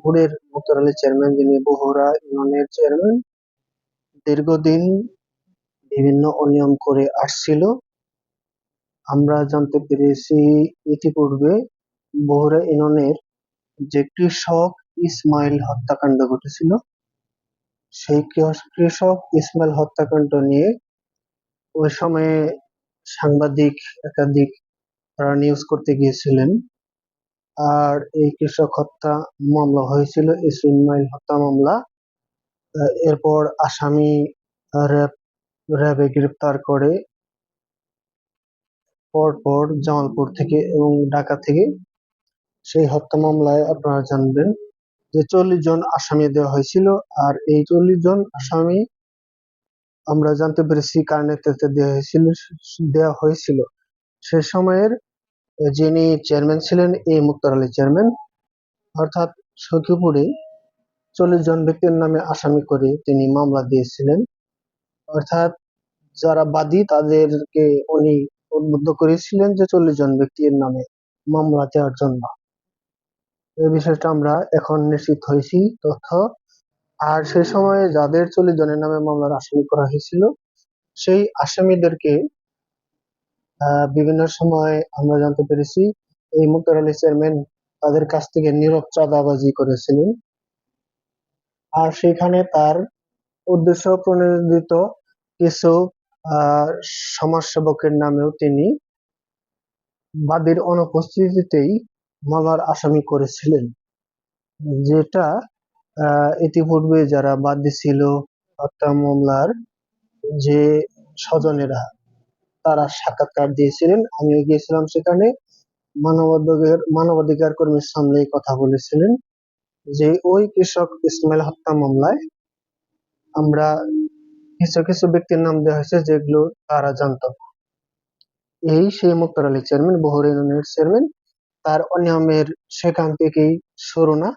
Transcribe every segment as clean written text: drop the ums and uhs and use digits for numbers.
শৈখপুরের মুক্তার Ali chairman, যিনি বগুড়া ইউনিয়নের chairman, দীর্ঘদিন বিভিন্ন অনিয়ম করে আসছিল। আমরা জানতে পেরেছি ইতিপূর্বে বগুড়া ইউনিয়নের যে কৃষক ইসমাইল হত্যাকাণ্ড ঘটেছিল, সেই কৃষক ইসমাইল হত্যাকাণ্ড নিয়ে ওই সময়ে সাংবাদিক একাধিক তারা নিউজ করতে গিয়েছিলেন। আর এই কৃষক হত্যা মামলা হয়েছিল, ইসমাইল হত্যা মামলা। এরপর আসামি র্যাবে গ্রেপ্তার করে পরপর জামালপুর থেকে এবং ঢাকা থেকে সেই হত্যা মামলায় আপনারা জানবেন যে 40 জন আসামি দেওয়া হয়েছিল। আর এই 40 জন আসামি আমরা জানতে পেরেছি কার নেতৃত্বে দেওয়া হয়েছিল। সে সময়ের যিনি চেয়ারম্যান ছিলেন এই মুক্তার আলী চেয়ারম্যান, অর্থাৎ সখীপুরে 40 জন ব্যক্তির নামে আসামি করে তিনি মামলা দিয়েছিলেন। অর্থাৎ যারা বাদী তাদেরকে উনি উদ্বুদ্ধ করেছিলেন যে 40 জন ব্যক্তির নামে মামলা দেওয়ার জন্য। এই বিষয়টা আমরা এখন নিশ্চিত হয়েছি তথ্য। আর সেই সময়ে যাদের 40 জনের নামে মামলার আসামি করা হয়েছিল, সেই আসামিদেরকে বিভিন্ন সময় আমরা জানতে পেরেছি এই মুক্তার আলী চেয়ারম্যান তাদের কাছ থেকে নীরব চাঁদাবাজি করেছিলেন। আর সেখানে তার উদ্দেশ্য প্রণোদিত কিছু সমাজসেবকের নামেও তিনি বাদীর অনুপস্থিতিতেই মামলার আসামি করেছিলেন, যেটা ইতিপূর্বে যারা বাদী ছিল হত্যা মামলার যে স্বজনেরা তারা সাক্ষাৎকার দিয়েছিলেন। আমিও গিয়েছিলাম সেখানে, মানবাধিকার কর্মীর সামনে কথা বলেছিলেন যে ওই কৃষক ইসমাইল হত্যা মামলায় আমরা কিছু কিছু ব্যক্তির নাম দেওয়া হয়েছে যেগুলো তারা জানত। এই সেই মুক্তার আলী চেয়ারম্যান, বগুড়া ইউনিয়নের চেয়ারম্যান, তার অনিয়মের সেখান থেকেই শুরু না।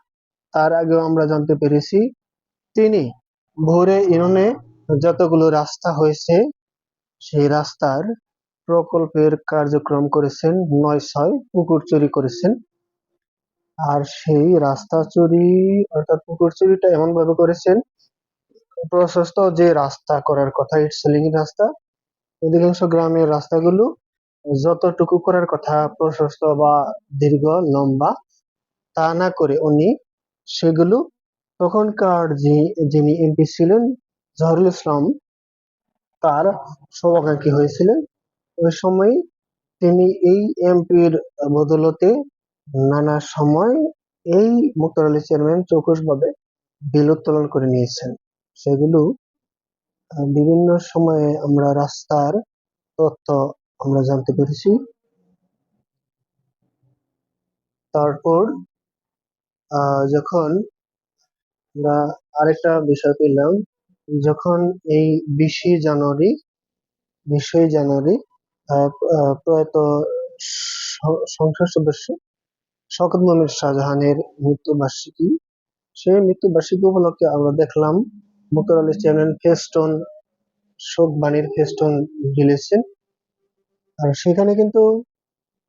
তার আগেও আমরা জানতে পেরেছি তিনি বগুড়া ইউনিয়নে যতগুলো রাস্তা হয়েছে সেই রাস্তার প্রকল্পের কার্যক্রম করেছেন, 9-6 পুকুর চুরি করেছেন। আর সেই রাস্তা চুরি অর্থাৎ পুকুর চুরিটা এমন ভাবে করেছেন, প্রশস্ত যে রাস্তা করার কথা, ইট সেলিং রাস্তা, অধিকাংশ গ্রামের রাস্তাগুলো যতটুকু করার কথা প্রশস্ত বা দীর্ঘ লম্বা তা না করে উনি সেগুলো তখনকার যিনি এমপি ছিলেন জহুরুল ইসলাম, তার শুভাকাঙ্ক্ষী হয়েছিলেন। ওই সময় তিনি এই এমপির বদৌলতে নানা সময় এই মুক্তার আলী চেয়ারম্যান চৌকুশভাবে বিল উত্তোলন করে নিয়েছেন। সেগুলো বিভিন্ন সময়ে আমরা রাস্তার তথ্য আমরা জানতে পেরেছি। তারপর যখন আমরা আরেকটা বিষয় পেলাম, যখন এই 20 জানুয়ারি প্রয়াত সংসদ সদস্য শওকত মোহাম্মদ শাহজাহানের মৃত্যুবার্ষিকী, সেই মৃত্যুবার্ষিকী উপলক্ষে আমরা দেখলাম মুক্তার আলী চেয়ারম্যান ফেস্টুন, শোক বাণীর ফেস্টুন ঝুলিয়েছেন। আর সেখানে কিন্তু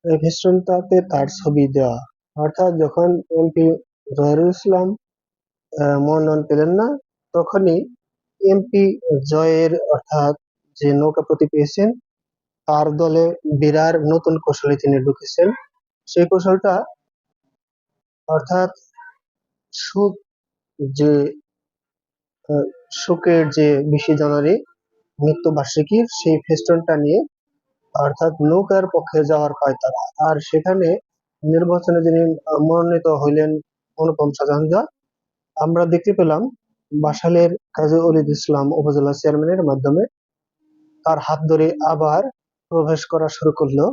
ফেস্টুনটাতে তার ছবি দেওয়া, অর্থাৎ যখন এমপি জহিরুল ইসলাম মনোনয়ন পেলেন না, তখনই এমপি জয়ের অর্থাৎ যে নৌকা প্রতীক পেয়েছেন তার দলে বিরার নতুন কৌশলে তিনি ঢুকেছেন। সেই কৌশলটা অর্থাৎ শোকের যে 20 জানুয়ারি মৃত্যুবার্ষিকীর সেই ফেস্টুনটা নিয়ে অর্থাৎ নৌকার পক্ষে যাওয়ার পায়তারা। আর সেখানে নির্বাচনে যিনি মনোনীত হইলেন অনুপম শাহজাহান, আমরা দেখতে পেলাম বাসাইলের কাজী ওলীদ ইসলাম উপজেলা চেয়ারম্যানের মাধ্যমে তার হাত ধরে আবার প্রবেশ করা শুরু করলো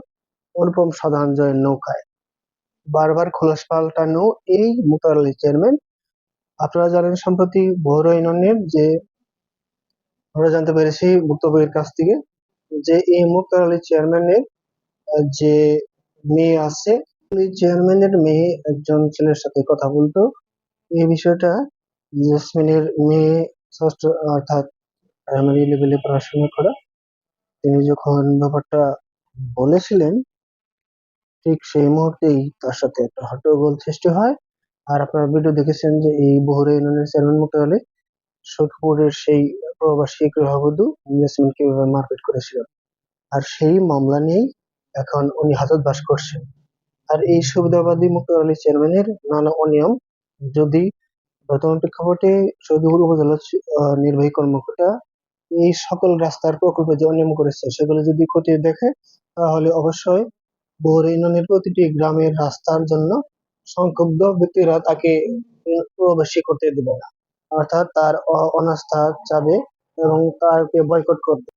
অনুপম শাহজাহান জয়ের নৌকায়। বারবার খোলস পাল্টানো এই মুক্তার আলী চেয়ারম্যান। আপনারা জানেন সম্প্রতি বগুড়া ইউনিয়নের যে আমরা জানতে পেরেছি ভুক্তভোগীর কাছ থেকে যে এই মুক্তার আলী চেয়ারম্যানের যে মেয়ে আছে, চেয়ারম্যানের মেয়ে একজন ছেলের সাথে কথা বলতো। এই বিষয়টা জেসমিনের মেয়ে ষষ্ঠ অর্থাৎ প্রাইমারি লেভেলে পড়াশোনা করা, তিনি যখন ব্যাপারটা বলেছিলেন ঠিক সেই মুহূর্তেই তার সাথে একটা হট্টগোল সৃষ্টি হয় আর আপনারা ভিডিও দেখেছেন যে এই বহরে ইউনিয়নের চেয়ারম্যান মকতার আলী সৈয়দপুরের সেই প্রবাসী গৃহবধূ ইয়াসমিন কিভাবে মারপিট করেছিল, আর সেই মামলা নিয়েই এখন উনি হাজতবাস করছেন। আর এই সুবিধাবাদী মকতার আলী চেয়ারম্যানের নানা অনিয়ম যদি বর্তমান প্রেক্ষাপটে সৈয়দপুর উপজেলা নির্বাহী কর্মকর্তা এই সকল রাস্তার প্রকল্পে যে অনিয়ম করেছে সেগুলো যদি খতিয়ে দেখে, তাহলে অবশ্যই বহরে ইউনিয়নের প্রতিটি গ্রামের রাস্তার জন্য সংক্ষুব্ধ ব্যক্তিরা তাকে প্রবেশই করতে দেবে না, অর্থাৎ তার অনাস্থা চাবে এবং তাকে বয়কট করবে।